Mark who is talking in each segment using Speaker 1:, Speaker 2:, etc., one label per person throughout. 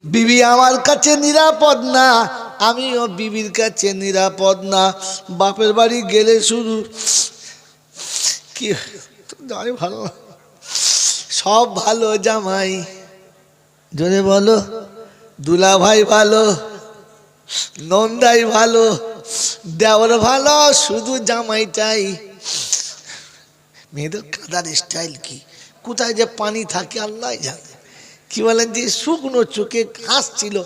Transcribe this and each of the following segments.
Speaker 1: বিবি আমার কাছে নিরাপদ না, আমিও বিবির কাছে নিরাপদ না। বাপের বাড়ি গেলে শুধু কি জানি ভালো, সব ভালো, জামাই জোরে বলো, দুলা ভাই ভালো, নন্দাই ভালো, দেওর ভালো, শুধু জামাইটাই। মেয়েদের কাঁদার স্টাইল কি, কোথায় যে পানি থাকে আল্লাহ জানে। কি বলেন যে শুকনো চোখে হাসছিল,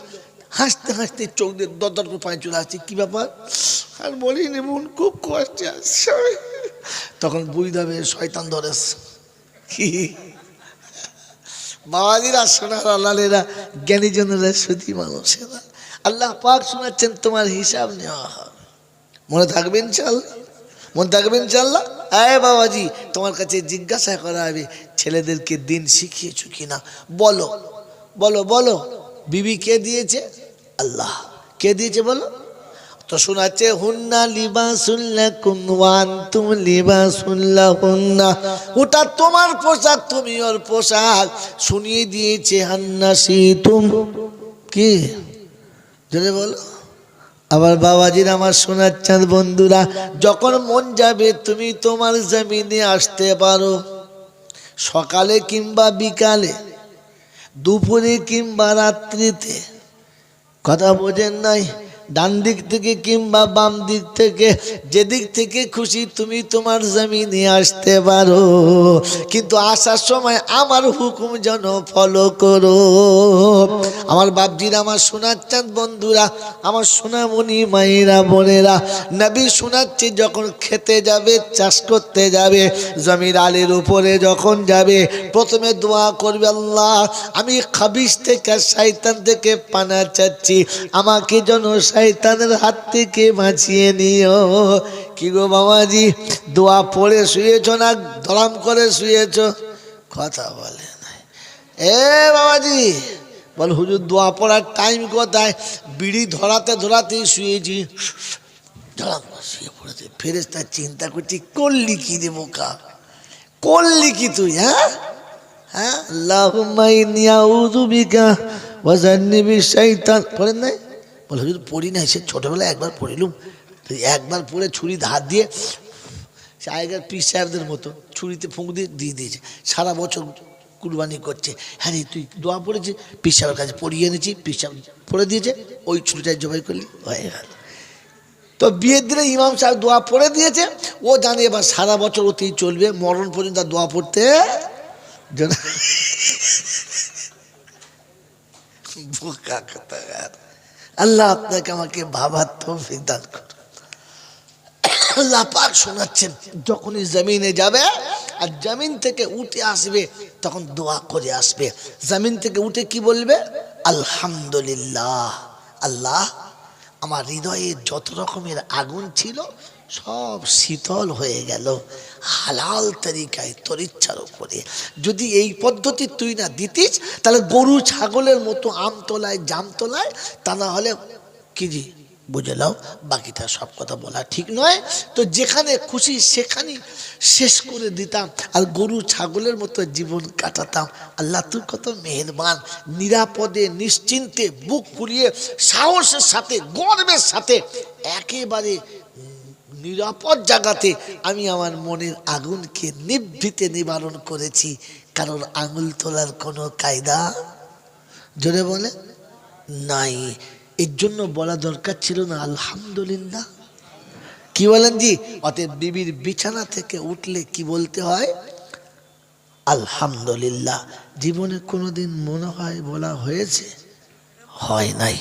Speaker 1: হাসতে হাসতে চোখ দিয়ে দর করে পানি চলে আসছে। কি ব্যাপার? আর বলিনি বোন, খুব কষ্টে আসছে। তখন বুঝতে হবে শয়তান ধরেছে। কি বাবাজিরা, সোনার আল্লাহেরা, জ্ঞানীজনেরা, সুধী মানুষেরা, আল্লাহ পাক শোনাচ্ছেন তোমার হিসাব নেওয়া হবে। মনে থাকবে ইনশাআল্লাহ, মনে থাকবে ইনশাআল্লাহ। আয় বাবাজি, তোমার কাছে জিজ্ঞাসা করা হবে ছেলেদেরকে দিন শিখিয়েছো কিনা। বলো বলো বলো, বিবি কে দিয়েছে? আল্লাহ। কে দিয়েছে বলো? তো শোনাচ্ছে হুন্না লিবাসুল লাকুম ওয়া আনতুম লিবাসুল লাহুন্না, ওটা তোমার পোশাক, তুমি ওর পোশাক। শুনিয়ে দিয়েছে হান্নাসিতুম, কি জোরে বলো। আবার বাবাজির আমার শোনাচ্ছেন বন্ধুরা, যখন মন যাবে তুমি তোমার জমিনে আসতে পারো, সকালে কিংবা বিকালে, দুপুরে কিংবা রাত্রিতে। কথা বোঝেন নাই? ডান দিক থেকে কিংবা বাম দিক থেকে, যেদিক থেকে খুশি তুমি তোমার জমিনে আসতে পারো, কিন্তু আসার সময় আমার হুকুম যেন ফলো করো। আমার বাপজিরা আমার শোনাচ্ছেন বন্ধুরা, আমার সোনামণি মায়েরা বোনেরা, নবী শোনাচ্ছে যখন খেতে যাবে, চাষ করতে যাবে, জমির আলের উপরে যখন যাবে, প্রথমে দোয়া করবে, আল্লাহ আমি খাবিশ থেকে, শয়তান থেকে পানা চাচ্ছি, আমাকে যেন শয়তানের হাত থেকে বাঁচিয়ে নিও। কি গো বাবাজি, দোয়া পড়ে শুয়েছ না ধরাম করে শুয়েছ? কথা বলে নাই। এ বাবাজি বল, হুজুর দোয়া পড়ার টাইম কোথায়? বিড়ি ধরাতে ধরাতেই শুয়েছি, ধরাম শুয়ে পড়েছে। ফেরেশতা চিন্তা করছি, করলি কি রে বোকা, করলি কি তুই? হ্যাঁ হ্যাঁ, আল্লাহুম্মা ইন্নী আউযু বিকা ওয়া জান্নিবিশ শাইতান। পড়েন নাই? বলে হুজুর পড়ি নাই, সে ছোটবেলায় একবার পড়িলুম। একবার পড়ে ছুরি হাত দিয়ে, সে আগেকার পীর সাহেবদের মতো ছুরিতে ফুঁক দিয়ে দিয়ে দিয়েছে, সারা বছর কুরবানি করছে। হ্যাঁ রে তুই দোয়া পড়েছি, পীর সাহেবের কাছে পড়িয়ে এনেছি, পীর সাহেব পড়ে দিয়েছে, ওই ছুরিটাই জবাই করলি, হয়ে গেল। তো বিয়ের দিনে ইমাম সাহেব দোয়া পড়ে দিয়েছে, ও জানে এবার সারা বছর ওতেই চলবে, মরণ পর্যন্ত দোয়া পড়তে। আল্লাহ আপনাকে আমাকে ভাবার তৌফিক দান করুন। আল্লাহ পাক শোনাচ্ছেন, যখনই জমিনে যাবে আর জমিন থেকে উঠে আসবে, তখন দোয়া করে আসবে। জমিন থেকে উঠে কি বলবে? আলহামদুলিল্লাহ, আল্লাহ আমার হৃদয়ে যত রকমের আগুন ছিল সব শীতল হয়ে গেল হালাল তরিকায়, তোর ইচ্ছার উপরে। যদি এই পদ্ধতি তুই না দিতিস, তাহলে গরু ছাগলের মতো আমতলায় জামতলায়, তা না হলে কি জি বুঝে নাও, বাকিটা সব কথা বলা ঠিক নয়। তো যেখানে খুশি সেখানেই শেষ করে দিতাম, আর গরু ছাগলের মতো জীবন কাটাতাম। আল্লাহ তুই কত মেহেরবান, নিরাপদে নিশ্চিন্তে বুক ফুলিয়ে সাহসের সাথে গর্বের সাথে একেবারে নিরাপদ জায়গাতে আমি আমার মনের আগুনকে নিভৃতে নিবারণ করেছি। কারণ আঙুল তোলার কোনো কায়দা জোরে বলে নাই। এর জন্য বলা দরকার ছিল না আলহামদুলিল্লাহ। কি বলেন জি? অতএব বিবির বিছানা থেকে উঠলে কি বলতে হয়? আলহামদুলিল্লাহ। জীবনে কোনোদিন মনে হয় বলা হয়েছে? হয় নাই,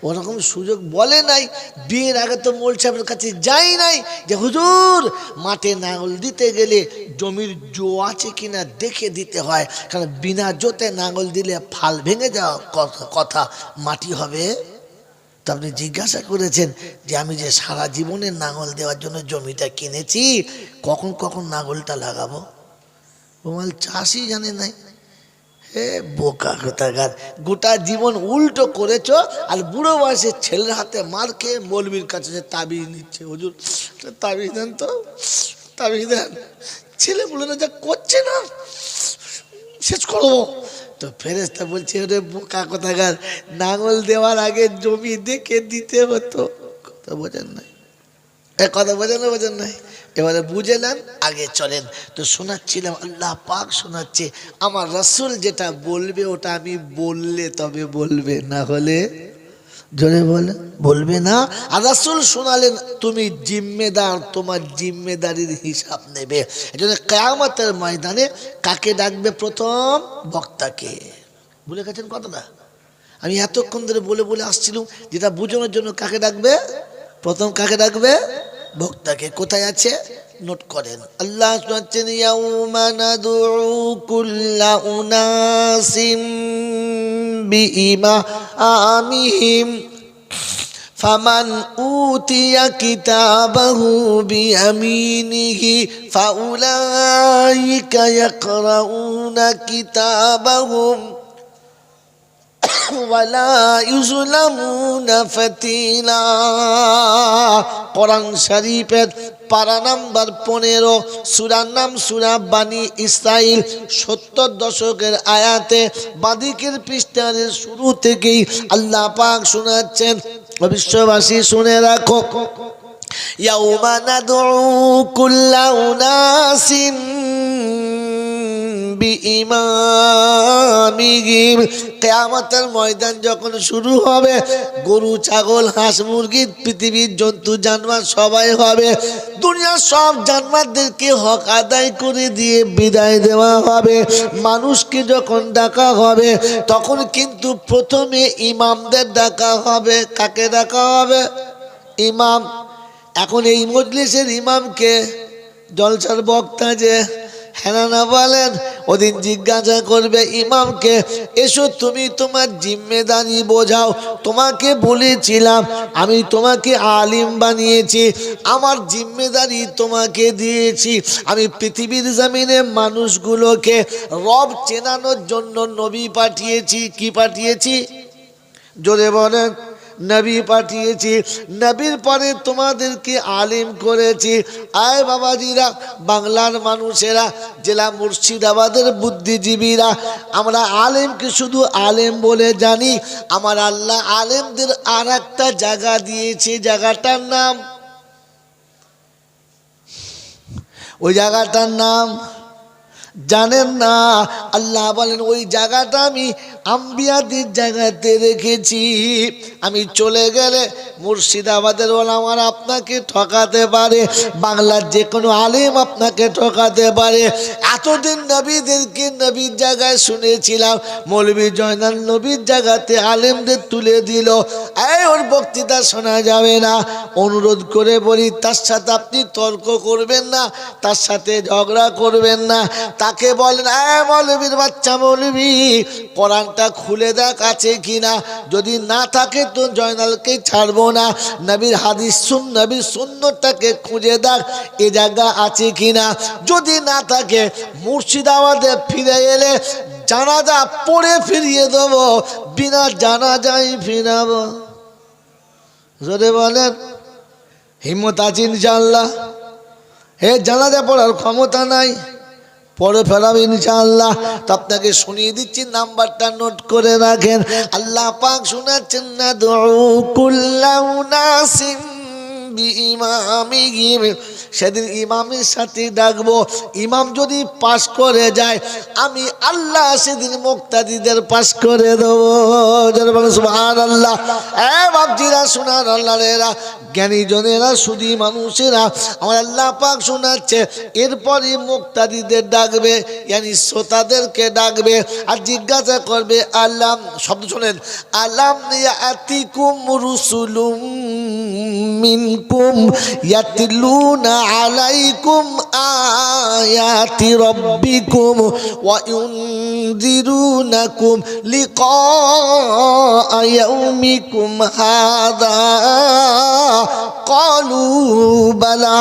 Speaker 1: ওরকম সুযোগ বলে নাই। বিয়ের আগে তো মোল সাহেবের কাছে যাই নাই যে হুজুর মাঠে নাঙল দিতে গেলে জমির জো আছে কিনা দেখে দিতে হয়, কারণ বিনা জোতে নাঙল দিলে ফাল ভেঙে যাওয়া কথা, মাটি হবে। তো আপনি জিজ্ঞাসা করেছেন যে আমি যে সারা জীবনের নাঙল দেওয়ার জন্য জমিটা কিনেছি, কখন কখন নাঙলটা লাগাবো? ওমাল চাষই জানে নাই। হে বোকা কোথাকার, গোটা জীবন উল্টো করেছ, আর বুড়ো বয়সে ছেলের হাতে মার খেয়ে মৌলবীর কাছে তাবিজ নিচ্ছে, হুজুর তাবিজ দেন তো, তাবিজ দেন। ছেলে বলে না যা করছে না শেষ করবো, তো ফেরেশতা বলছে ওরে বোকা কোথাকার, নাঙল দেওয়ার আগে জমি দেখে দিতে হতো। কথা বোঝেন নাই? কথা বোঝেন না? বোঝেন নাই? এবারে বুঝে নেন, আগে চলেন। তো শোনাচ্ছিলাম, আল্লাহ পাক শোনাচ্ছে আমার রাসূল যেটা বলবে ওটা আমি বললে তবে বলবে, না হলে জোরে বলে বলবে না। আর রাসূল শোনালেন তুমি জিম্মেদার, তোমার জিম্মেদারির হিসাব নেবে। এজন্য কিয়ামতের ময়দানে কাকে ডাকবে? প্রথম বক্তাকে। ভুলে গেছেন কথাটা? আমি এতক্ষণ ধরে বলে বলে আসছিলাম, যেটা বোঝানোর জন্য কাকে ডাকবে? প্রথম কাকে ডাকবে? বক্তাকে। কোথায় আছে? নোট করেন। আল্লাহ শোনাচ্ছেন ইয়াউমা নাদউ কুল্লা উনাসিম বিইমামিহিম ফামান উতিয়া কিতাবাহু বিয়ামিনিহি ফাউলাইকা ইয়াকরাউনা কিতাবাহুম ওয়ালা ইউজলামুনা ফাতিলা। কোরআন শরীফের পারা নাম্বার 15, সূরার নাম সূরা বানি ইসরাইল, 70 দশকের আয়াতে বাদিকের পৃষ্ঠার শুরু থেকেই আল্লাহ পাক শোনাচ্ছেন, বিশ্ববাসী শুনে রাখো, ইয়াউমা নাদউ কুল্লা উনাসিন বিইমামিহিম। কিয়ামতের ময়দান যখন শুরু হবে, গরু ছাগল হাঁস মুরগি পৃথিবীর জন্তু জানোয়ার সবাই হবে। দুনিয়ার সব জানোয়ারদেরকে হক আদায় করে দিয়ে বিদায় দেওয়া হবে। মানুষকে যখন ডাকা হবে তখন কিন্তু প্রথমে ইমামদের ডাকা হবে। কাকে ডাকা হবে? ইমাম। এখন এই মজলিসের ইমামকে, জলসার বক্তা যে, হ্যাঁ না বলেন? ওদিন জিজ্ঞাসা করবে ইমামকে, এসো তুমি তোমার জিম্মেদারি বোঝাও। তোমাকে বলেছিলাম আমি তোমাকে আলিম বানিয়েছি, আমার জিম্মেদারি তোমাকে দিয়েছি। আমি পৃথিবীর জমিনে মানুষগুলোকে রব চেনানোর জন্য নবী পাঠিয়েছি। কি পাঠিয়েছি? জোরে বলেন। নবী পাঠিয়েছি। নবীর পরে তোমাদেরকে আলিম করেছি। আয় বাবাজিরা, বাংলার মানুষেরা, জেলা মুর্শিদাবাদের বুদ্ধিজীবীরা, আমরা আলেমকে শুধু আলেম বলে জানি। আমার আল্লাহ আলেমদের আর একটা জায়গা দিয়েছে, জায়গাটার নাম, ওই জায়গাটার নাম জানেন না? আল্লাহ বলেন ওই জায়গাটা আমি আম্বিয়াদের জায়গাতে রেখেছি। আমি চলে গেলে মুর্শিদাবাদের ওলামারা আপনাকে ঠকাতে পারে, বাংলার যে কোনো আলেম আপনাকে ঠকাতে পারে। এতদিন নবীদেরকে নবীর জায়গায় শুনেছিলাম, মৌলভী জয়নাল নবীর জায়গাতে আলেমদের তুলে দিল। ওর বক্তৃতা শোনা যাবে না। অনুরোধ করে বলি, তার সাথে আপনি তর্ক করবেন না, তার সাথে ঝগড়া করবেন না। তাকে বলেন, মৌলভীর বাচ্চা মৌলভী, কোরআনটা খুলে দেখ আছে কিনা। যদি না থাকে তো জয়নালকে ছাড়বো না। নবীর হাদিস শুন, নবীর সুন্নতটাকে খুঁজে দেখ এ জায়গা আছে কিনা। যদি না থাকে মুর্শিদাবাদে ফিরে এলে জানাজা পড়ে ফিরিয়ে দেবো, বিনা জানাজাই ফিরাবো। যদি বলেন হিম্মত আছে ইনশাআল্লাহ? জানাজা পড়ার ক্ষমতা নাই, পরে ফেরাবে ইনশাআল্লাহ। তো আপনাকে শুনিয়ে দিচ্ছি, নাম্বারটা নোট করে রাখেন। আল্লাহ পাক শোনাচ্ছেন, নাদউ কুল্লা উনাসিম বিইমামিহিম। সেদিন ইমামের সাথে ডাকবো। ইমাম যদি পাশ করে যায়, আমি আল্লাহ সেদিন মুক্তাদিদের পাশ করে দেবো। সুবহানাল্লাহ। বাপজিরা, শোনার আল্লাহরা, জ্ঞানী জনেরা, সুধী মানুষেরা, আমার আল্লাহ পাক শোনাচ্ছে এরপরই মুক্তাদিদের ডাকবে, ইয়ানি শ্রোতাদেরকে ডাকবে আর জিজ্ঞাসা করবে, আলাম, শব্দ শোনেন, আলাম ইয়াতিকুম রুসুলুম মিনকুম ইয়াতলুনা আলাইকুম আয়াতি রাব্বিকুম ওয়া ইউনযিরুনাকুম লিকা ইয়াউমিকুম হাযা ক্বালু বালা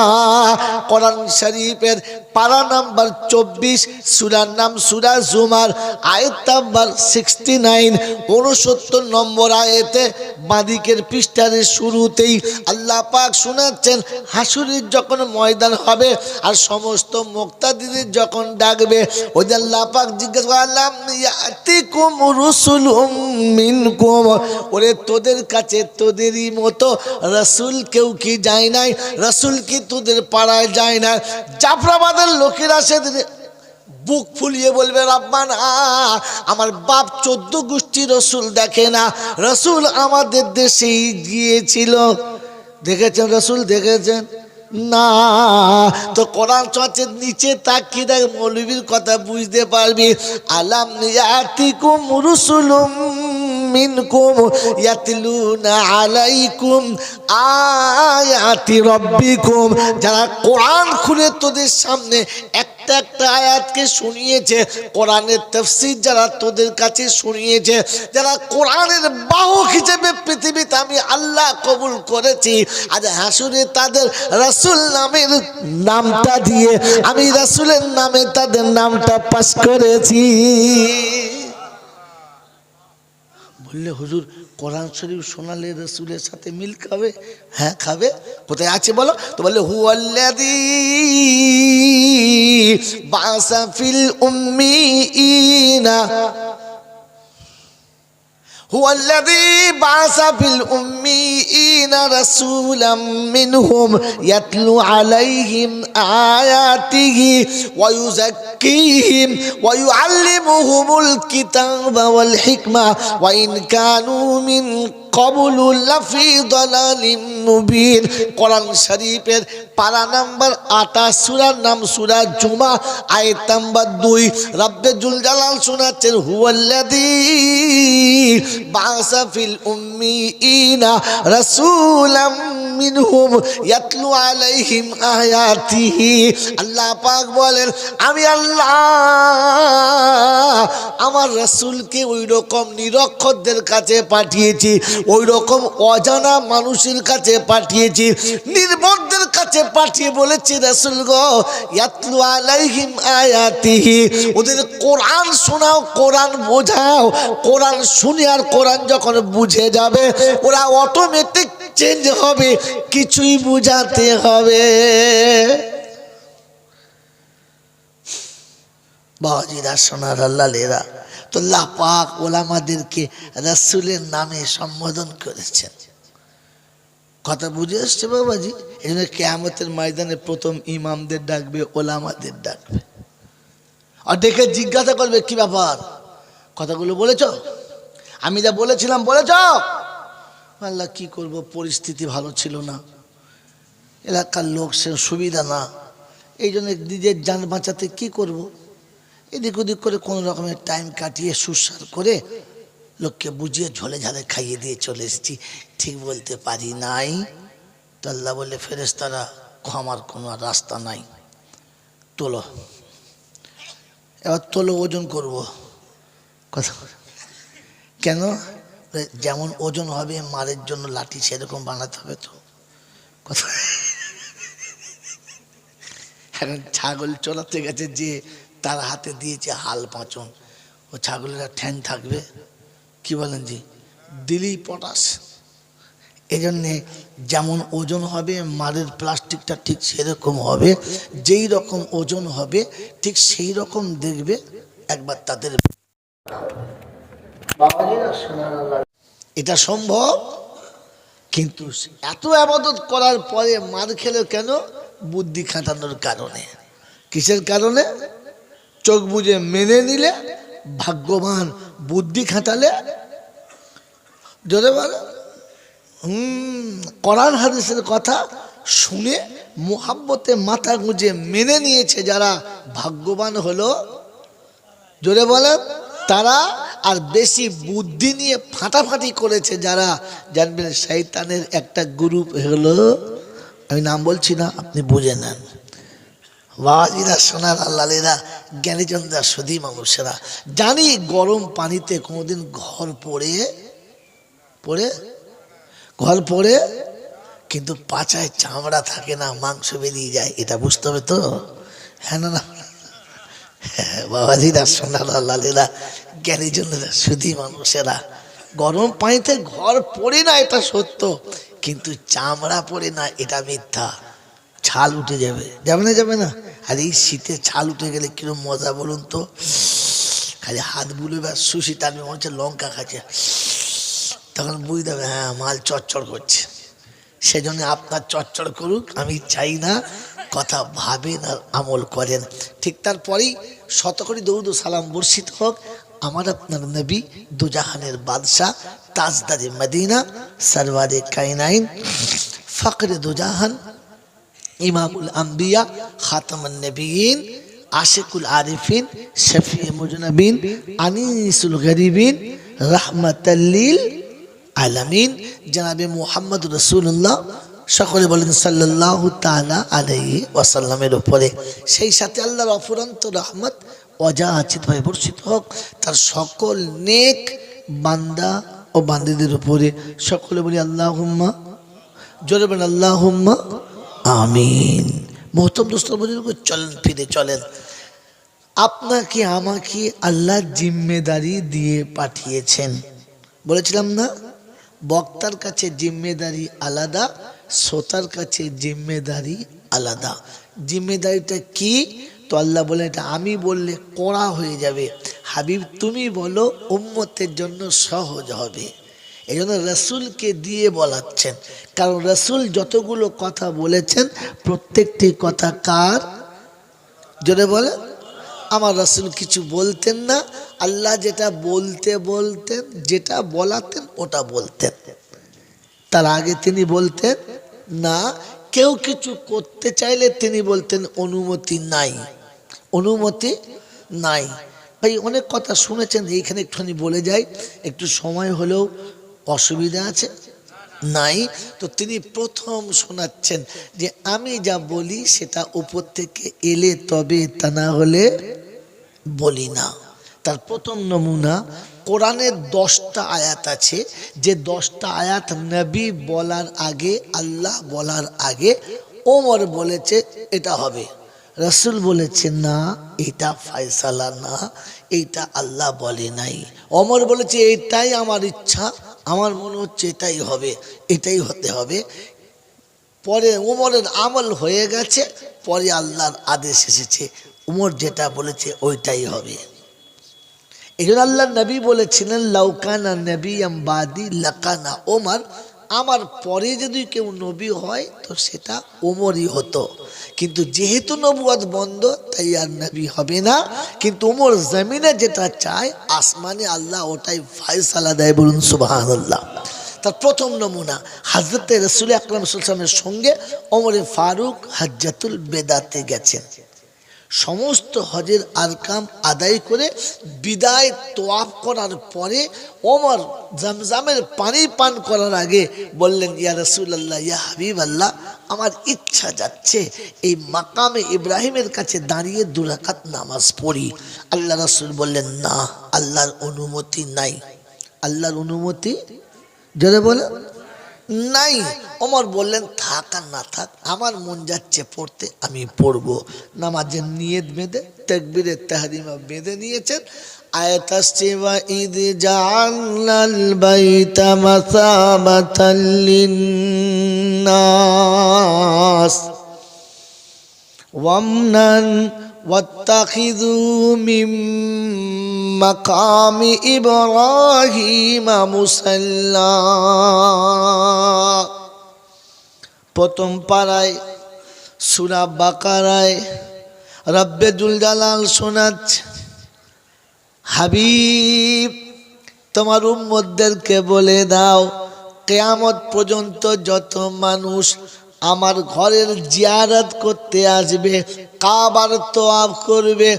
Speaker 1: কোরআন শরীফের পারা নাম্বার 24, সূরার নাম সূরা জুমার, আয়াত নাম্বার 69, 69 নম্বর আয়াতে বাদিকের পৃষ্ঠার শুরুতেই আল্লাহ পাক শোনাচ্ছেন, হাসুরের যখন ময়দান হবে আর সমস্ত মুক্তাদিদের যখন ডাকবে, ওই আল্লাহ পাক জিজ্ঞাসা করলাম ইয়াতিকুম রুসুলুম মিনকুম, ওরে তোদের কাছে তোদেরই মতো রাসূল কেউ কি যায় নাই? রাসূল কি তোদের পাড়ায় যায় না? জাফরাবাদের লোকেরা সেদিন বুক ফুলিয়ে বলবে রাব্বানা, আমার বাপ 14 গোষ্ঠী রসুল দেখে না, রসুল আমাদের দেশেই গিয়েছিল। দেখেছেন রসুল? দেখেছেন না? তো কোরআন চর্চের নিচে তাকিয়ে দেখ, মৌলবীর কথা বুঝতে পারবি। আলাম ইয়াতিকুম রুসুলুম মিনকুম ইয়াতলুনা আলাইকুম আয়াতি রাব্বিকুম, যারা কোরআন খুলে তোদের সামনে একটা একটা আয়াতকে শুনিয়েছে, কোরআনের তাফসীর যারা তোদের কাছে শুনিয়েছে, যারা কোরআনের বাহক হিসেবে পৃথিবীতে আমি আল্লাহ কবুল করেছি, আজ হাসুরে তাদের রাসূল নামের নামটা দিয়ে আমি রাসূলের নামে তাদের নামটা পাস করেছি। বললে হুজুর কোরআন শরীফ শোনালে রাসূলের সাথে মিল খাবে? হ্যাঁ খাবে। কোথায় আছে বলো তো? বলে হুয়াল্লাযী বা'সা ফিল উম্মিয়িনা, هو الذي بعث في الأميين رسولا منهم يتلو عليهم آياته ويزكيهم ويعلمهم الكتاب والحكمة وإن كانوا من قبل لفي ضلال مبين। কোরআন শরীফের পারা নাম্বার 28, সূরার নাম সূরা জুমা, আয়াত নাম্বার 2, রব্বে জুল জালাল শোনাচ্ছেন হুয়াল্লাযী বা'সা ফিল উম্মিয়িনা রাসূলাম মিনহুম ইয়াতলু আলাইহিম আয়াতিহি। আল্লাহ পাক বলেন আমি আল্লাহ আমার রাসূলকে ওই রকম নিরক্ষরদের কাছে পাঠিয়েছি, ওই রকম অজানা মানুষের কাছে পাঠিয়েছি, নির্বোধদের কাছে পাঠিয়ে বলেছি রাসূল গো ইয়াতলু আলাইহিম আয়াতিহি, ওদের কোরআন শোনাও, কোরআন বোঝাও। কোরআন শুনে আর কোরআন যখন বুঝে যাবে ওরা অটোমেটিক চেঞ্জ হবে, কিছুই বুঝাতে হবে। বাজিরা সোনার আল্লাহরা, তো আল্লাহ পাক ওলামাদেরকে রাসূলের নামে সম্বোধন করেছেন। কথা বুঝে আসছে বাবাজি? এই জন্য কিয়ামতের ময়দানে প্রথম ইমামদের ডাকবে, ওলামাদের ডাকবে, আর ডেকে জিজ্ঞাসা করবে কি ব্যাপার, কথাগুলো বলেছ? আমি যা বলেছিলাম বলেছ? আল্লাহ কি করব, পরিস্থিতি ভালো ছিল না, এলাকার লোক সে সুবিধা না, এই জন্য নিজের জান বাঁচাতে কি করব, এদিক ওদিক করে কোনো রকমের টাইম কাটিয়ে সুস্বার করে লোককে বুঝিয়ে ঝোলে ঝালে খাইয়ে দিয়ে চলে এসেছি, ঠিক বলতে পারি নাই। তো আল্লাহ বলে ফেরেশতারা ক্ষমার কোনো রাস্তা নাই, তোলো, এবার তোলো, ওজন করব। কথা কেন? যেমন ওজন হবে মারের জন্য লাঠি সেরকম বানাতে হবে। তো কথা এখন ছাগল চড়াতে গেছে যে তার হাতে দিয়েছে হাল পাঁচন, ও ছাগলের ঠ্যাং থাকবে, কি বলেন জি, দিলেই পটাশ। এই জন্যে যেমন ওজন হবে মারের প্লাস্টিকটা ঠিক সেরকম হবে, যেই রকম ওজন হবে ঠিক সেই রকম দেখবে একবার তাদের। এটা সম্ভব, কিন্তু এত ইবাদত করার পরে মার খেলে কেন? বুদ্ধি খাটানোর কারণে। কিসের কারণে? চোখ বুঝে মেনে নিলে ভাগ্যবান, বুদ্ধি খাটালে জোরে বলে কোরআন হাদিসের কথা শুনে মুহাব্বতে মাথা গুঁজে মেনে নিয়েছে যারা ভাগ্যবান হলো, জোরে বলেন তারা। আর বেশি বুদ্ধি নিয়ে ফাটাফাটি করেছে যারা, জানবেন শয়তানের একটা গ্রুপ হলো, আমি নাম বলছি না, আপনি বুঝে নেন। বাজিরা সোনার আল্লাহরা, জ্ঞানীচন্দ্রা সুধী মানুষেরা, জানি গরম পানিতে কোনোদিন ঘর পড়ে কিন্তু পাছায় চামড়া থাকে না, মাংস বেরিয়ে যায়, এটা বুঝতে হবে তো। হ্যাঁ না না বাবাজিরা, সোনারা, লালেরা, জ্ঞানী জনেরা, সুধী মানুষেরা, গরম পানিতে ঘর পড়ে না এটা সত্য, কিন্তু চামড়া পড়ে না এটা মিথ্যা। ছাল উঠে যাবে, যাবে না যাবে না? আর এই শীতে ছাল উঠে গেলে কিরম মজা বলুন তো। খালি হাত বুলবে আর শুষি টানবে, মনে হচ্ছে লঙ্কা খাচ্ছে, তখন বুঝতে হবে হ্যাঁ মাল চচ্চড় করছে। সেজন্য আপনার চচ্চড় করুক আমি চাই না, কথা ভাবেন আর আমল করেন। ঠিক তারপরেই শতকরি দরুদ ও সালাম বর্ষিত হোক আমার আপনার নবী, দুজাহানের বাদশাহ, তাজদারে মদিনা, সরওয়ারে কায়নাইন, ফকরে দুজাহান, ইমামুল আম্বিয়া, খাতামুন নবিয়্যিন, আশিকুল আরিফিন, শফিয়ে মুজনবিন, আনিসুল গরিবিন, রাহমাতাল লিল আলামিন, জনাবে মুহাম্মদ রাসূলুল্লাহ, সকলে বলেন সাল্লাল্লাহু তাআলা আলাইহি ওয়াসাল্লামের উপরে। সেই সাথে আল্লাহর অফুরন্ত রহমত অযাচিতভাবে বর্ষিত হোক তার সকল নেক বান্দা ও বান্দীদের উপরে। সকলে বলি আল্লাহুম্মা, জোরে বলেন আল্লাহুম্মা আমিন। মোহতরম দোস্ত বুজুর্গ, চলেন ফিরে চলেন। আপনাকে আমাকে আল্লাহ জিম্মেদারি দিয়ে পাঠিয়েছেন, বলেছিলাম না? বক্তার কাছে জিম্মেদারি আলাদা, শ্রোতার কাছে জিম্মেদারি আলাদা। জিম্মেদারিটা কি? তো আল্লাহ বলেন এটা আমি বললে কড়া হয়ে যাবে, হাবিব তুমি বলো উম্মতের জন্য সহজ হবে। এই জন্য রসুলকে দিয়ে বলাচ্ছেন, কারণ রসুল যতগুলো কথা বলেছেন প্রত্যেকটি কথা কার? জোরে বলে আমার রসুল কিছু বলতেন না, আল্লাহ যেটা বলতে বলতেন, যেটা বলাতেন ওটা বলতেন, তার আগে তিনি বলতেন না। কেউ কিছু করতে চাইলে তিনি বলতেন অনুমতি নাই, অনুমতি নাই। ভাই অনেক কথা শুনেছেন, এইখানে একটুখানি বলে যাই, একটু সময় হলেও অসুবিধা আছে নাই? তো তিনি প্রথম শোনাচ্ছেন যে আমি যা বলি সেটা উপর থেকে এলে তবে, তা না হলে বলি না। তার প্রথম নমুনা কোরআনের 10টা আয়াত আছে, যে 10টা আয়াত নবী বলার আগে, আল্লাহ বলার আগে ওমর বলেছে এটা হবে, রসুল বলেছে না এটা ফয়সালা না, এইটা আল্লাহ বলে নাই। ওমর বলেছে এটাই আমার ইচ্ছা, আমার মনে হচ্ছে এটাই হবে, এটাই হতে হবে। পরে ওমরের আমল হয়ে গেছে, পরে আল্লাহর আদেশ এসেছে, ওমর যেটা বলেছে ওইটাই হবে। এই জন্য আল্লাহ নবী বলেছিলেন লাউকানা নবিয়াম বাদি লাকানা ওমর, আমার পরে যদি কেউ নবী হয় তো সেটা ওমরই হতো, কিন্তু যেহেতু নবুয়ত বন্ধ তাই আর নবী হবে না। কিন্তু ওমর জমিনে যেটা চায় আসমানে আল্লাহ ওটাই ফয়সালা দেয়, বলুন সুবহানাল্লাহ। তার প্রথম নমুনা হযরত রাসূল আকরাম সাল্লাল্লাহু আলাইহি ওয়াসাল্লামের সঙ্গে ওমর ফারুক হজ্জাতুল বেদাতে গেছেন। সমস্ত হজের আরকাম আদায় করে বিদায় তোয়াফ করার পরে ওমর জমজমের পানি পান করার আগে বললেন ইয়া রাসূলুল্লাহ, ইয়া হাবিবাল্লাহ, আমার ইচ্ছা যাচ্ছে এই মাকামে ইব্রাহিমের কাছে দাঁড়িয়ে 2 রাকাত নামাজ পড়ি। আল্লাহ রাসূল বললেন না, আল্লাহর অনুমতি নাই। আল্লাহর অনুমতি যারা বলে নাই। ওমর বললেন থাক আর না থাক, আমার মন যাচ্ছে পড়তে, আমি পড়বো। নামাজের নিয়ত বেঁধে তাকবীরে তাহরিমা বেঁধে নিয়েছেন। আয়াত আসছে ওয়া ইদ জাআলনাল বাইতা মাসাবাতাল লিন্নাস ওয়ামনান ওয়াত্তাখিযু মিন মাকামি ইব্রাহিম মুসাল্লা। প্রথম পারায় সূরা বাকারায় রব্বে জুল জালাল শোনাচ্ছে, হাবিব তোমার উম্মতদেরকে বলে দাও কিয়ামত পর্যন্ত যত মানুষ আমার ঘরের জিয়ারত করতে আসবে, কাবার তোয়াফ করবে,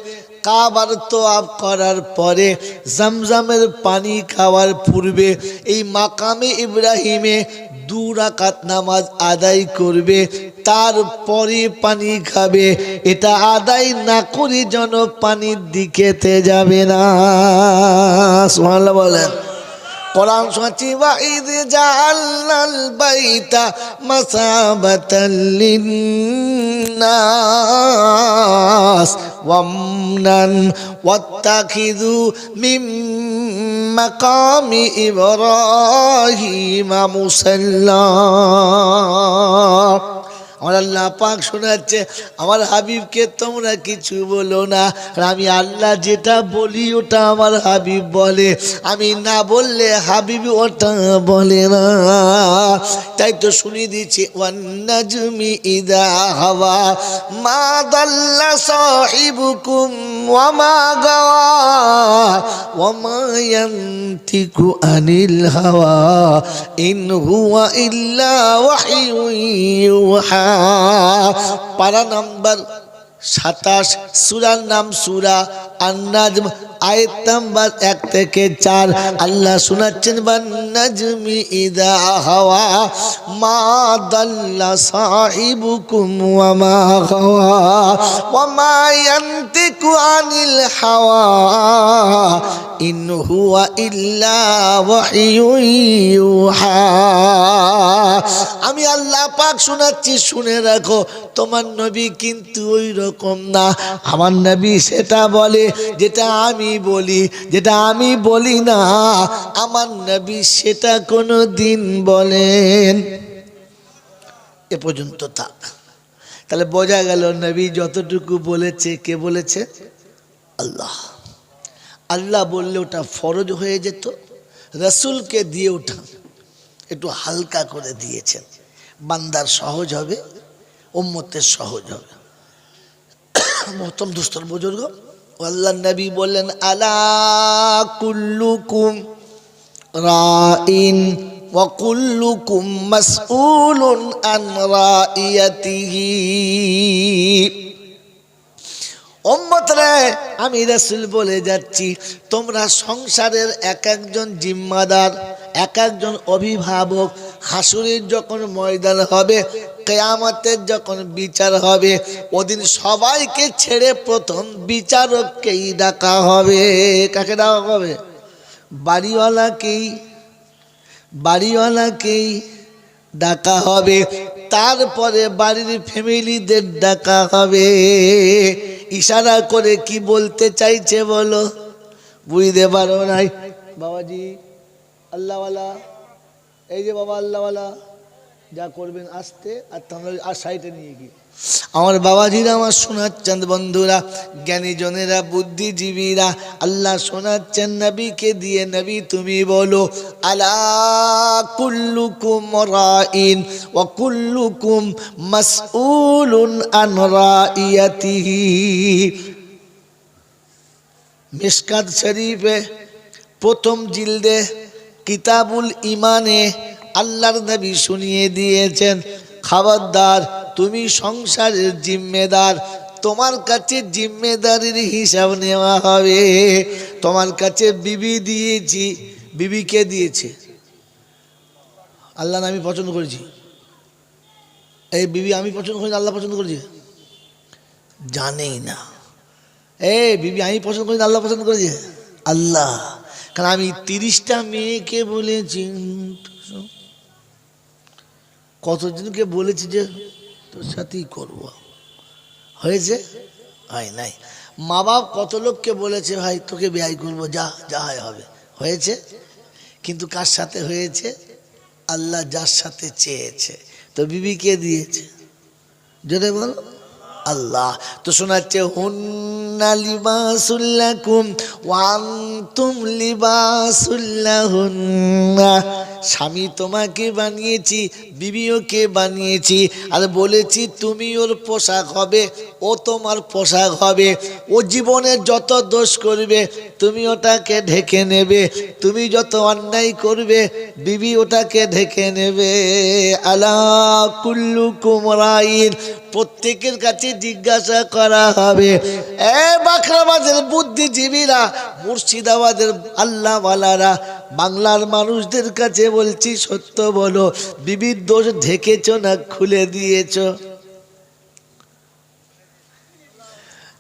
Speaker 1: কাবার তোয়াফ করার পরে জমজমের পানি খাওয়ার পূর্বে এই মাকামে ইব্রাহিমে 2 রাকাত নামাজ আদায় করবে, তারপরে পানি খাবে। এটা আদায় না করে যেন পানির দিকেতে যাবে না। সুবহানাল্লাহ বলেন। কোরআন শোনাচ্ছি ওয়া ইয জাআলনাল বাইতা মাসাবাতাল লিন্নাস ওয়ামনান ওয়াত্তাখিযু মিন মাকামি ইব্রাহিম মুসাল্লা। আমার আল্লাহ পাক শোনাচ্ছে আমার হাবিবকে তোমরা কিছু বলো না, আর আমি আল্লাহ যেটা বলি ওটা আমার হাবিব বলে, আমি না বললে হাবিব ওটা বলে না। তাই তো শুনিয়ে দিচ্ছি ওয়ান নাজমি ইযা হাওয়া মা দাল্লা সাহিবুকুম ওয়া মা গাওয়া ওয়া মা ইয়ানতিকু আনিল হাওয়া ইন হুয়া ইল্লা ওয়াহয়ুন ইউহা। পারা নাম্বার 27, সূরার নাম সূরা আন-নাজম, আয়াত নাম্বার 1 থেকে 4। আল্লাহ শোনাচ্ছেন ওয়ান নাজমি ইযা হাওয়া মা দাল্লা সাহিবুকুম ওয়া মা গাওয়া ওয়া মা ইয়ানতিকু আনিল হাওয়া ইন হুয়া ইল্লা ওয়াহয়ুন ইউহা। আমি আল্লাহ পাক শোনাচ্ছি, শুনে রাখো, তোমার নবী কিন্তু ওই রকম না। আমার নবী সেটা বলে যেটা আমি বলি, যেটা আমি বলি না আমার নবী সেটা কোনো দিন বলেন। এ পর্যন্ত থাক। তাহলে বোঝা গেল নবী যতটুকু বলেছে কে বলেছে? আল্লাহ। আল্লাহ বললে ওটা ফরজ হয়ে যেত, রাসূলকে দিয়ে ওঠা একটু হালকা করে দিয়েছেন, বান্দার সহজ হবে, উম্মতের সহজ হবে। মোহতরম দুস্তর বুজুর্গ, আল্লাহ নবী বললেন আলা কুল্লুকুম রাইন ওয়া কুল্লুকুম মাসউলুন আন রাইয়াতিহি। উম্মতরে আমি রাসূল বলে যাচ্ছি, তোমরা সংসারের এক একজন জিম্মাদার, এক একজন অভিভাবক। হাসুরের যখন ময়দান হবে, কিয়ামতের যখন বিচার হবে, ওদিন সবাইকে ছেড়ে প্রথম বিচারককেই ডাকা হবে। কাকে ডাকা হবে? বাড়িওয়ালাকেই ডাকা হবে। তারপরে বাড়ির ফ্যামিলিদের ডাকা হবে। ইশারা করে কি বলতে চাইছে বলো? বুঝতে পারো নাই? বাবাজি আল্লাহওয়ালা, এই যে বাবা আল্লাহওয়ালা, যা করবেন আসতে, আর তোমরা আর সাইডে নিয়ে গিয়ে আমার বাবাজিরা, আমার শোনাচ্ছেন বন্ধুরা, জ্ঞানীজনেরা, বুদ্ধিজীবীরা, আল্লাহ শোনাচ্ছেন নবীকে দিয়ে, নবী তুমি বলো আলা কুল্লুকুম রাইন ওয়া কুল্লুকুম মাসউলুন আন রাইয়াতিহি। মিশকাত শরীফে প্রথম জিলদে কিতাবুল ইমানে আল্লাহর নবী শুনিয়ে দিয়েছেন, খবরদার তুমি সংসারের জিম্মেদার, তোমার কাছে জিম্মেদারির হিসাব নেওয়া হবে। তোমার কাছে বিবি দিয়েছি, বিবিকে দিয়েছে আল্লাহ, আমি পছন্দ করেছি, এই বিবি আমি পছন্দ করি, আল্লাহ পছন্দ করেছে, জানেই না। এই বিবি আমি পছন্দ করি, আল্লাহ পছন্দ করেছে, আল্লাহ। কারণ আমি 30টা মেয়েকে বলেছি, কতজনকে বলেছি যে তোর সাথেই করবো, হয়েছে? হয় নাই। মা বাপ কত লোককে বলেছে ভাই তোকে বিয়ে করবো, যা যা হয় হবে, হয়েছে? কিন্তু কার সাথে হয়েছে? আল্লাহ যার সাথে চেয়েছে। তো বিবি কে দিয়েছে? জোরে বলো আল্লাহ। তো শোনাচ্ছে হুন্না লিবাসুল লাকুম ওয়া আনতুম লিবাসুল লাহুন্না। স্বামী তোমাকে বানিয়েছি, বিবিওকে বানিয়েছি, আর বলেছি তুমি ওর পোশাক হবে, ও তোমার পোশাক হবে। ও জীবনে যত দোষ করবে তুমি ওটাকে ঢেকে নেবে, তুমি যত অন্যায় করবে বিবি ওটাকে ঢেকে নেবে। আলা কুল্লুকুম রাইন, প্রত্যেকের কাছে জিজ্ঞাসা করা হবে। এ বাখরাবাদের বুদ্ধিজীবীরা, মুর্শিদাবাদের আল্লাহওয়ালারা, বাংলার মানুষদের কাছে বলছি সত্য বলো, বিবির দোষ ঢেকেছ না খুলে দিয়েছ?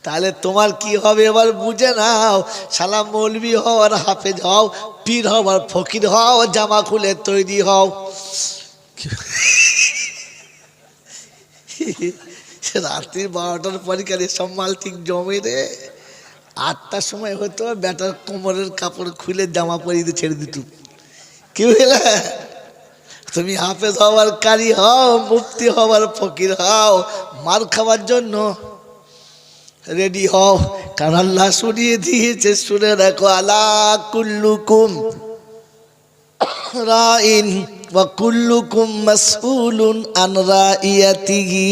Speaker 1: তাহলে তোমার কি হবে এবার বুঝে নাও। শালা মৌলবি হও আর হাফেজ হও, পীর হও আর ফকির হও, জামা খুলে তৈরি হও। রাত্রি 12টার পরে কালে সব মাল ঠিক জমে রে। 8টার সময় হতো ব্যাটার কোমরের কাপড় খুলে জামা পরিয়ে ছেড়ে দিত। কি বুঝলে? তুমি হাফেজ হওয়ার কারি হও, মুফতি হওয়ার ফকির হও, মার খাওয়ার জন্য রেডি হও। কারণ আল্লাহ শুনিয়ে দিয়েছে, শুনে রাখো, আলা কুল্লুকুম রাইন ওয়া কুল্লুকুম মাসউলুন আন রাইয়াতিহি।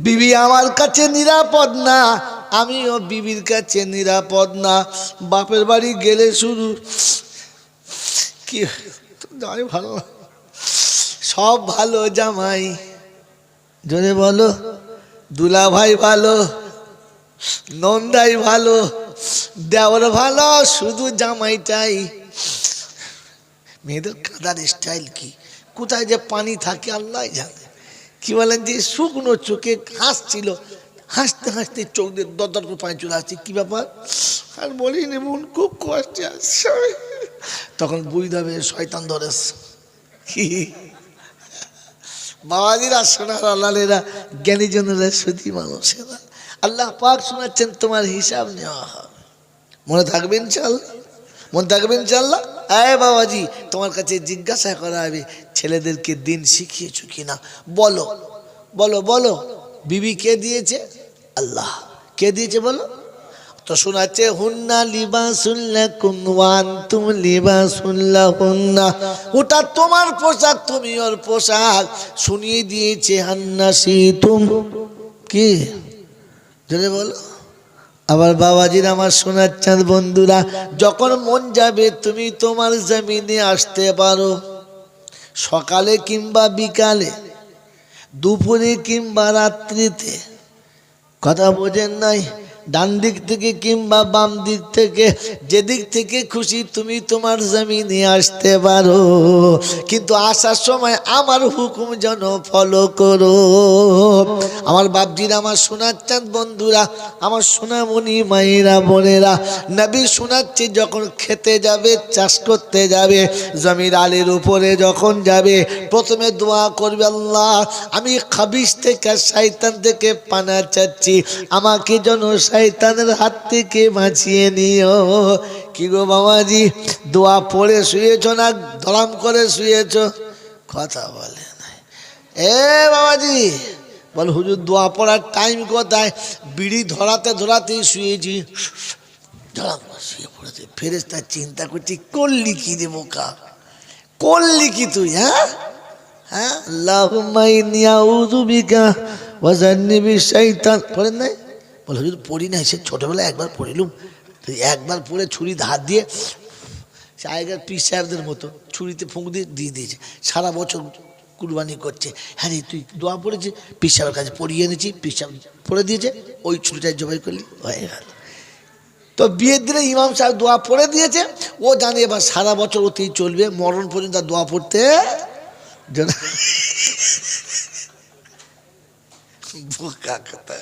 Speaker 1: বিবি আমার কাছে নিরাপদ না, আমিও বিবির কাছে নিরাপদ না। বাপের বাড়ি গেলে শুধু কি জানি ভালো, সব ভালো জামাই, জোরে বলো, দুলা ভাই ভালো, নন্দাই ভালো, দেওর ভালো, শুধু জামাইটাই। মেয়েদের কাদার স্টাইল কি, কোথায় যে পানি থাকে আল্লাহ জানে। কি বলেন যে শুকনো চোখে হাসছিল, হাসতে হাসতে চোখ দিয়ে দর করে পানি চলে আসছে। কি ব্যাপার? আর বলিনি মন খুব কষ্টে আসছে। তখন বুঝতে হবে শয়তান ধরেছে। কি বাবাজিরা, সোনার আল্লাহেরা, জ্ঞানীজনেরা, সুধী মানুষেরা, আল্লাহ পাক শোনাচ্ছেন তোমার হিসাব নেওয়া হবে। মনে থাকবেন ইনশাআল্লাহ, মনে থাকবেন ইনশাআল্লাহ। আয় বাবাজি, তোমার কাছে জিজ্ঞাসা করা হবে ছেলেদেরকে দিন শিখিয়েছো কিনা। বলো বলো বলো, বিবি কে দিয়েছে? আল্লাহ। কে দিয়েছে বলো? তো শোনাচ্ছে, হুন্না লিবাসুল লাকুম ওয়া আনতুম লিবাসুল লাহুন্না। ওটা তোমার পোশাক, তুমি ওর পোশাক। শুনিয়ে দিয়েছে হান্নাসিতুম। কি জোরে বলো। আবার বাবাজির আমার শোনাচ্ছেন বন্ধুরা, যখন মন যাবে তুমি তোমার জমিনে আসতে পারো, সকালে কিংবা বিকালে, দুপুরে কিংবা রাত্রিতে। কথা বোঝেন নাই? ডান দিক থেকে কিংবা বাম দিক থেকে, যেদিক থেকে খুশি তুমি তোমার জমিনে আসতে পারো, কিন্তু আসার সময় আমার হুকুম যেন ফলো করো। আমার বাপজিরা আমার শোনাচ্ছেন বন্ধুরা, আমার সোনামণি মায়েরা বোনেরা, নবী শোনাচ্ছে যখন খেতে যাবে, চাষ করতে যাবে, জমির আলের উপরে যখন যাবে, প্রথমে দোয়া করবে, আল্লাহ আমি খাবিশ থেকে, শয়তান থেকে পানা চাচ্ছি, আমাকে যেন শয়তানের হাত থেকে বাঁচিয়ে নিও। কি গো বাবাজি, দোয়া পড়ে শুয়েছ না ধরাম করে শুয়েছ? কথা বলে নাই। এ বাবাজি বল, হুজুর দোয়া পড়ার টাইম কোথায়? বিড়ি ধরাতে ধরাতেই শুয়েছি, ধরাম শুয়ে পড়েছে। ফেরেশতা চিন্তা করছি, করলি কি রে বোকা, করলি কি তুই? হ্যাঁ হ্যাঁ, আল্লাহুম্মা ইন্নী আউযু বিকা ওয়া জান্নিবিশ শাইতান। পড়েন নাই? বলে হুজুর পড়ি নাই, সে ছোটবেলায় একবার পড়িলুম। একবার পড়ে ছুরি ধার দিয়ে, সে আগের পীর সাহেবদের মতো ছুরিতে ফুঁক দিয়ে দিয়ে দিয়েছে, সারা বছর কুরবানি করছে। হ্যাঁ রে তুই দোয়া পড়েছি, পীর সাহেবের কাছে পড়িয়ে এনেছি, পীর সাহেব পড়ে দিয়েছে, ওই ছুরিটায় জবাই করলি, হয়ে গেল। তো বিয়ের দিনে ইমাম সাহেব দোয়া পড়ে দিয়েছে, ও জানে এবার সারা বছর ওতেই চলবে, মরণ পর্যন্ত দোয়া পড়তে। বোকা কথা।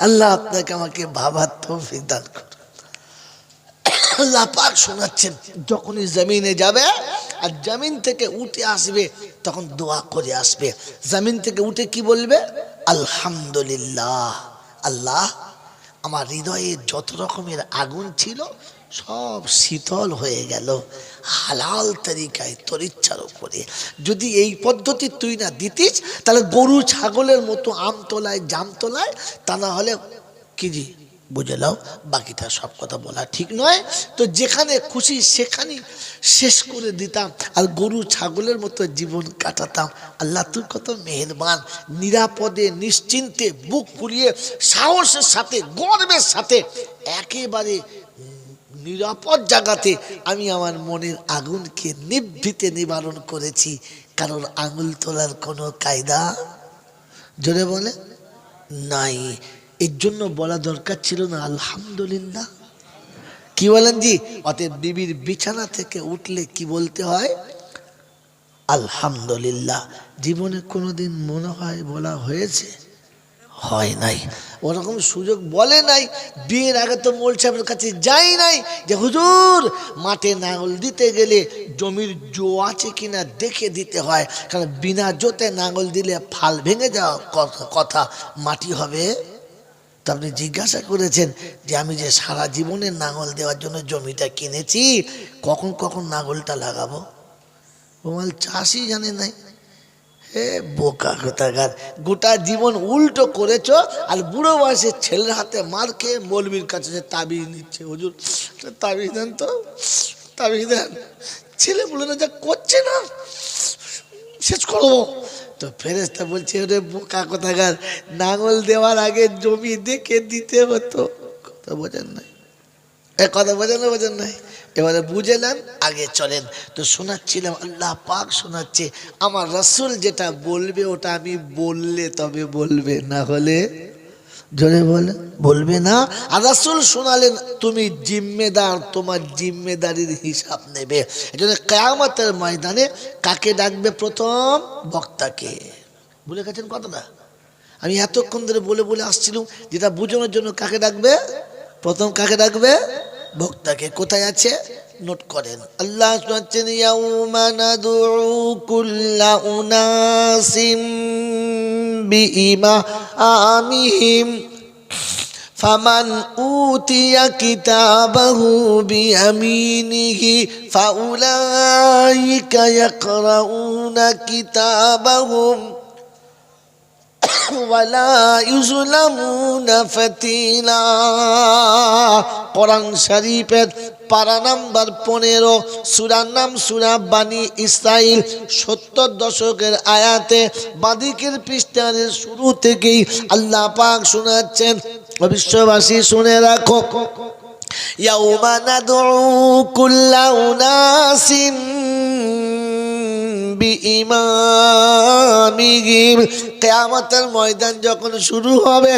Speaker 1: আল্লাহ আপনাকে আমাকে ভাবার তৌফিক দান করুন। আল্লাহ পাক শোনাচ্ছেন, যখনই জমিনে যাবে আর জমিন থেকে উঠে আসবে, তখন দোয়া করে আসবে। জমিন থেকে উঠে কি বলবে? আলহামদুলিল্লাহ, আল্লাহ আমার হৃদয়ে যত রকমের আগুন ছিল সব শীতল হয়ে গেল হালাল তরিকায়, তোর ইচ্ছার উপরে। যদি এই পদ্ধতি তুই না দিতিস, তাহলে গরু ছাগলের মতো আমতলায় জামতলায়, তা না হলে কি জি বুঝে নাও, বাকিটা সব কথা বলা ঠিক নয়। তো যেখানে খুশি সেখানেই শেষ করে দিতাম, আর গরু ছাগলের মতো জীবন কাটাতাম। আল্লাহ তুই কত মেহেরবান। নিরাপদে নিশ্চিন্তে বুক ফুলিয়ে সাহসের সাথে গর্বের সাথে একেবারে নিরাপদ জায়গাতে আমি আমার মনের আগুনকে নিভৃতে নিবারণ করেছি। কারণ আঙুল তোলার কোনো কায়দা, জোরে বলে, নাই। এর জন্য বলা দরকার ছিল না আলহামদুলিল্লাহ। কি বলেন জি? অতএব বিবির বিছানা থেকে উঠলে কি বলতে হয়? আলহামদুলিল্লাহ। জীবনে কোনোদিন মনে হয় বলা হয়েছে? হয় নাই, ওরকম সুযোগ বলে নাই। বিয়ের আগে তো মোল সাহেবের কাছে যাই নাই যে হুজুর মাঠে নাঙল দিতে গেলে জমির জো আছে কিনা দেখে দিতে হয়, কারণ বিনা জোতে নাঙল দিলে ফাল ভেঙে যাওয়া কথা, মাটি হবে। তো আপনি জিজ্ঞাসা করেছেন যে আমি যে সারা জীবনের নাঙল দেওয়ার জন্য জমিটা কিনেছি, কখন কখন নাঙলটা লাগাবো? ওমাল চাষই জানে নাই। হে বোকা কোথাকার, গোটা জীবন উল্টো করেছো, আর বুড়ো বয়সে ছেলের হাতে মার খেয়ে মৌলবীর কাছে যে তাবিজ নিচ্ছে, হুজুর তাবিজ দেন তো, তাবিজ দেন। ছেলে বলে না যা করছে না শেষ করবো। তো ফেরেশতা বলছে ওরে বোকা কোথাকার, নাঙল দেওয়ার আগে জমি দেখে দিতে হতো। কথা বোঝেন নাই, কথা বোঝেন না, বোঝেন নাই? এবারে বুঝে নেন, আগে চলেন। তো শোনাচ্ছিলাম, আল্লাহ পাক শোনাচ্ছে আমার রাসূল যেটা বলবে ওটা আমি বললে তবে বলবে, না হলে জোরে বলে বলবে না। আর রাসূল শোনালেন তুমি জিম্মেদার, তোমার জিম্মেদারির হিসাব নেবে। এজন্য কিয়ামতের ময়দানে কাকে ডাকবে? প্রথম বক্তাকে। ভুলে গেছেন কথাটা? আমি এতক্ষণ ধরে বলে বলে আসছিলাম, যেটা বোঝানোর জন্য কাকে ডাকবে? প্রথম কাকে ডাকবে? বক্তাকে। কোথায় আছে নোট করেন। আল্লাহ বলেন ইয়াউমা নাদউ কুল্লা উনাসিম বিইমামিহিম ফামান উতিয়া কিতাবাহু বিয়ামিনিহি ফাউলাইকা ইয়াকরাউনা কিতাবাহুম ওয়ালা ইউজলামুনা ফাতিলা। কোরআন শরীফের পারা নাম্বার 15, সূরার নাম সূরা বানি ইসরাইল, 70 দশকের আয়াতে বাদিকের পৃষ্ঠার শুরু থেকেই আল্লাহ পাক শোনাচ্ছেন। বিশ্ববাসী শুনে রাখো, ইয়াউমা নাদউ কুল্লা উনাসিন বিইমামিহিম। কিয়ামতের ময়দান যখন শুরু হবে,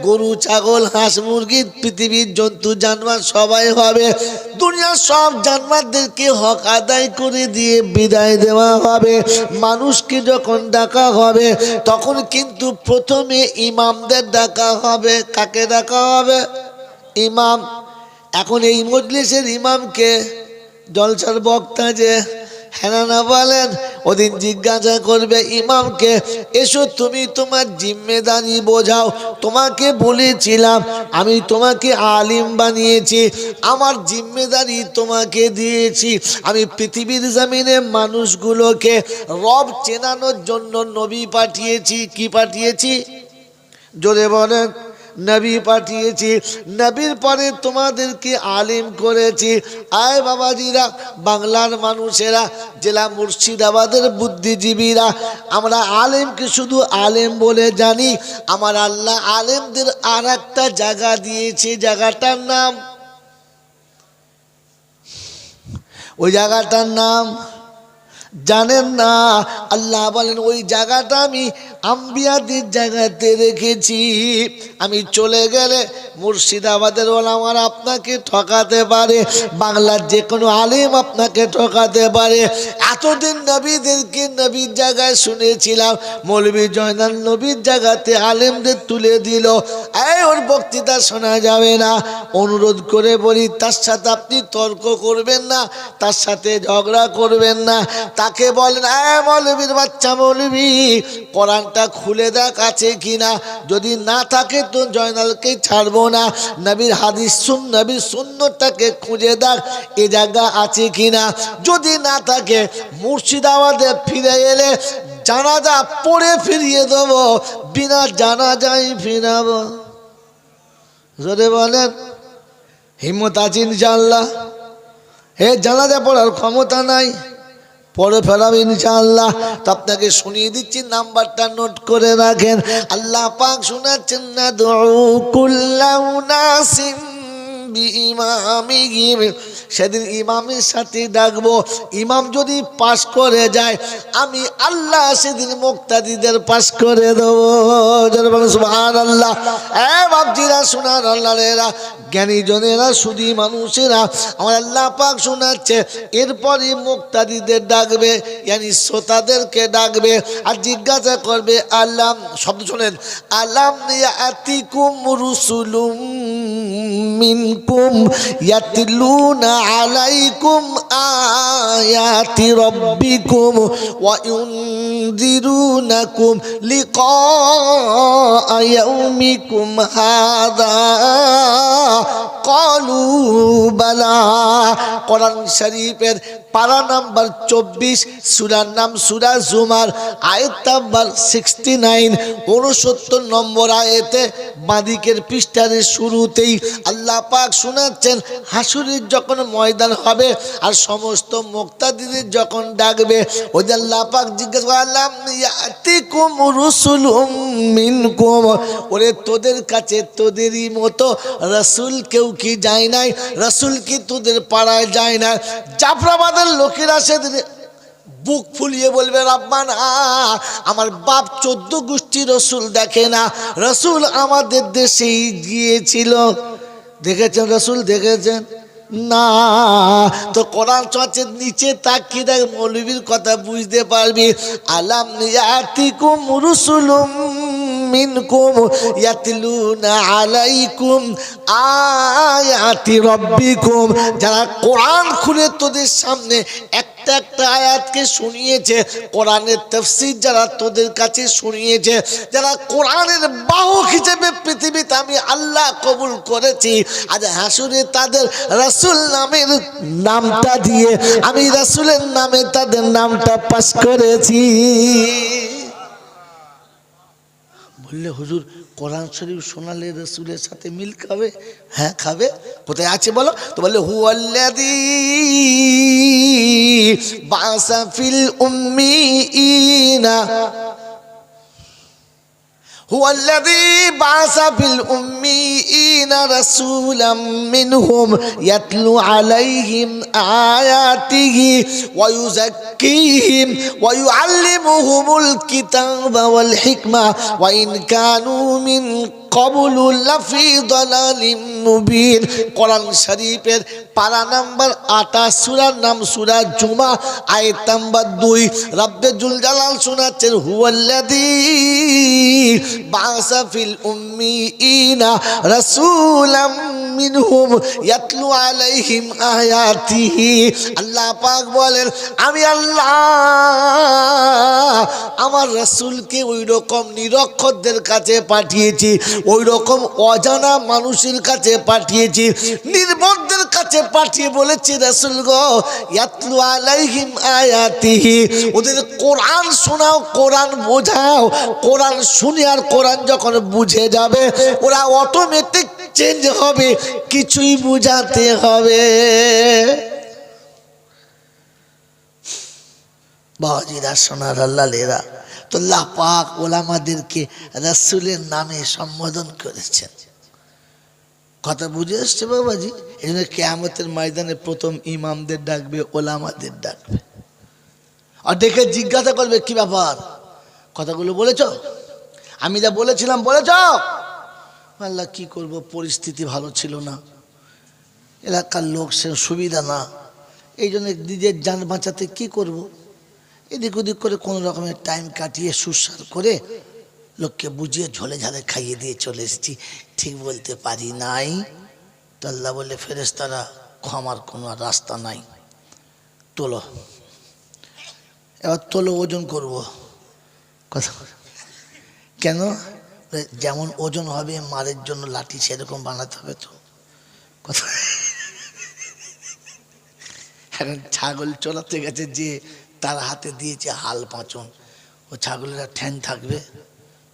Speaker 1: গরু ছাগল হাঁস মুরগি পৃথিবীর জন্তু জানোয়ার সবাই হবে। দুনিয়ার সব জানোয়ারদেরকে হক আদায় করে দিয়ে বিদায় দেওয়া হবে। মানুষকে যখন ডাকা হবে তখন কিন্তু প্রথমে ইমামদের ডাকা হবে। কাকে ডাকা হবে? ইমাম। এখন এই মজলিসের ইমামকে, জলসার বক্তা যে, হ্যাঁ না বলেন? ওদিন জিজ্ঞাসা করবে ইমামকে, এসো তুমি তোমার জিম্মেদারি বোঝাও। তোমাকে বলেছিলাম, আমি তোমাকে আলিম বানিয়েছি, আমার জিম্মেদারি তোমাকে দিয়েছি। আমি পৃথিবীর জমিনে মানুষগুলোকে রব চেনানোর জন্য নবী পাঠিয়েছি। কি পাঠিয়েছি? জোরে বলেন। নবী পাঠিয়েছি। নবীর পরে তোমাদেরকে আলিম করেছি। আয় বাবাজিরা, বাংলার মানুষেরা, জেলা মুর্শিদাবাদের বুদ্ধিজীবীরা, আমরা আলেমকে শুধু আলেম বলে জানি। আমার আল্লাহ আলেমদের আর একটা জায়গা দিয়েছে, জায়গাটার নাম, ওই জায়গাটার নাম জানেন না? আল্লাহ বলেন ওই জায়গাটা আমি আম্বিয়াদের জায়গাতে রেখেছি। আমি চলে গেলে মুর্শিদাবাদের ওলামারা আপনাকে ঠকাতে পারে, বাংলার যে কোনো আলেম আপনাকে ঠকাতে পারে। এতদিন নবীদেরকে নবীর জায়গায় শুনেছিলাম, মৌলভী জয়নাল নবীর জায়গাতে আলেমদের তুলে দিল। এই ওর বক্তৃতা শোনা যাবে না। অনুরোধ করে বলি, তার সাথে আপনি তর্ক করবেন না, তার সাথে ঝগড়া করবেন না। তাকে বলেন, মৌলভীর বাচ্চা মৌলভী, কোরআনটা খুলে দেখ আছে কিনা। যদি না থাকে তো জয়নালকে ছাড়বো না। নবীর হাদিস শুন, নবীর সুন্নতটাকে খুঁজে দেখ এ জায়গা আছে কিনা। যদি না থাকে মুর্শিদাবাদে ফিরে এলে জানাজা পড়ে ফিরিয়ে দেবো, বিনা জানাজাই ফিরাবো। যদি বলেন হিম্মত আছে ইনশাআল্লাহ? হে জানাজা পড়ার ক্ষমতা নাই, পরে ফেরাবে ইনশাআল্লাহ। তো আপনাকে শুনিয়ে দিচ্ছি, নাম্বারটা নোট করে রাখেন। আল্লাহ পাক শোনাচ্ছেন, নাদউ কুল্লা উনাসিম বিইমামিহিম। সেদিন ইমামের সাথে ডাকবো। ইমাম যদি পাশ করে যায়, আমি আল্লাহ সেদিন মুক্তাদিদের পাশ করে দেবো। সুবহানাল্লাহ। বাপজিরা, সুবহানাল্লাহ। জ্ঞানী জনেরা শুধু মানুষেরা আমার আল্লাহ পাক শোনাচ্ছে এরপরই মুক্তাদিদের ডাকবে ইয়ানি শ্রোতাদেরকে ডাকবে আর জিজ্ঞাসা করবে আলাম শব্দ শোনেন আলাম ইয়াতিকুম রুসুলুম মিনকুম ইয়াতলুনা আলাইকুম আয়াতি রাব্বিকুম ওয়া ইউনযিরুনাকুম লিকা ইয়াউমিকুম হাযা ক্বালু বালা কোরআন শরীফের পারা নাম্বার 24 সূরার নাম সূরা জুমার আয়াত নাম্বার 69 69 নম্বর আয়াতে বাদিকের পৃষ্ঠার শুরুতেই আল্লাহ পাক শোনাচ্ছেন হাসুরের যখন ময়দান হবে আর সমস্ত মুক্তাদিদের যখন ডাকবে ওই যে আল্লাহ পাক জিজ্ঞাসা করলাম ইয়াতিকুম রুসুলুম মিনকুম ওরে তোদের কাছে তোদেরই মতো রাসূল কেউ কি যায় নাই রাসূল কি তোদের পাড়ায় যায় না জাফরাবাদের লোকেরা সেদিন বুক ফুলিয়ে বলবে রাব্বানা আমার বাপ 14 গোষ্ঠী রাসূল দেখে না রাসূল আমাদের দেশেই গিয়েছিল দেখেছেন রাসূল দেখেছেন না তো কোরআন চর্চের নিচে তাকিয়ে দেখ মৌলবীর কথা বুঝতে পারবি আলাম ইয়াতিকুম রুসুলুম মিনকুম ইয়াতলুনা আলাইকুম আয়াতি রাব্বিকুম যারা কোরআন খুলে তোদের সামনে একটা একটা আয়াতকে শুনিয়েছে কোরআনের তাফসীর যারা তোদের কাছে শুনিয়েছে যারা কোরআনের বাহক হিসেবে পৃথিবীতে আমি আল্লাহ কবুল করেছি আজ হাসুরে তাদের রাসূল নামের নামটা দিয়ে আমি রাসূলের নামে তাদের নামটা পাশ করেছি বললে হুজুর কোরআন শরীফ শোনালে রাসূলের সাথে মিল খাবে হ্যাঁ খাবে কোথায় আছে বলো তো বললে হুয়াল্লাযী বাসা ফিল উম্মিয়িনা هو الذي بعث في الأميين رسولا منهم يتلو عليهم آياته ويزكيهم ويعلمهم الكتاب والحكمة وإن كانوا من قبل لفي ضلال مبين কোরআন শরীফের পারা নাম্বার 28 সূরার নাম সূরা জুমা আয়াত নাম্বার 2 রব্বে জুল জালাল শোনাচ্ছেন হুয়াল্লাযী বাসা ফিল উম্মিয়িনা রাসূলাম মিনহুম ইয়াতলু আলাইহিম আয়াতিহি আল্লাহ পাক বলেন আমি আল্লাহ আমার রাসূলকে ওই রকম নিরক্ষরদের কাছে পাঠিয়েছি ওই রকম অজানা মানুষের কাছে পাঠিয়েছি নির্বোধদের কাছে পাঠিয়ে বলেছি রাসূল গো ইয়াতলু আলাইহিম আয়াতিহি ওদের কোরআন শোনাও কোরআন বোঝাও কোরআন শুনে আর কোরআন যখন বুঝে যাবে ওরা অটোমেটিক চেঞ্জ হবে কিছুই বুঝাতে হবে বাজিরা সোনার আল্লাহরা তো আল্লাহ পাক ওলামাদেরকে রাসূলের নামে সম্বোধন করেছেন কথা বুঝে আসছে বাবাজি এই জন্য কিয়ামতের ময়দানে প্রথম ইমামদের ডাকবে ওলামাদের ডাকবে আর ডেকে জিজ্ঞাসা করবে কি ব্যাপার কথাগুলো বলেছ আমি যা বলেছিলাম বলেছ আল্লাহ কি করব পরিস্থিতি ভালো ছিল না এলাকার লোক সে সুবিধা না এই জন্য নিজের জান বাঁচাতে কি করব এদিক ওদিক করে কোনো রকমের টাইম কাটিয়ে সুসার করে লোককে বুঝিয়ে ঝোলে ঝালে খাইয়ে দিয়ে চলে এসেছি ঠিক বলতে পারি নাই তো আল্লাহ বলে ফেরেশতারা ক্ষমার কোনো রাস্তা নাই তোলো এবার তোলো ওজন করব কথা কেন যেমন ওজন হবে মারের জন্য লাঠি সেরকম বানাতে হবে তো কথা এখন ছাগল চলাতে গেছে যে তার হাতে দিয়েছে হাল পাঁচন ও ছাগলেরা ঠ্যাং থাকবে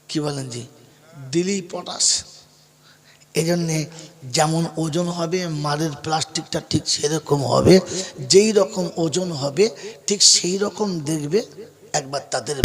Speaker 1: কি বলেন জি দিলেই পটাশ এই জন্যে যেমন ওজন হবে মারের প্লাস্টিকটা ঠিক সেরকম হবে যেই রকম ওজন হবে ঠিক সেই রকম দেখবে একবার তাদের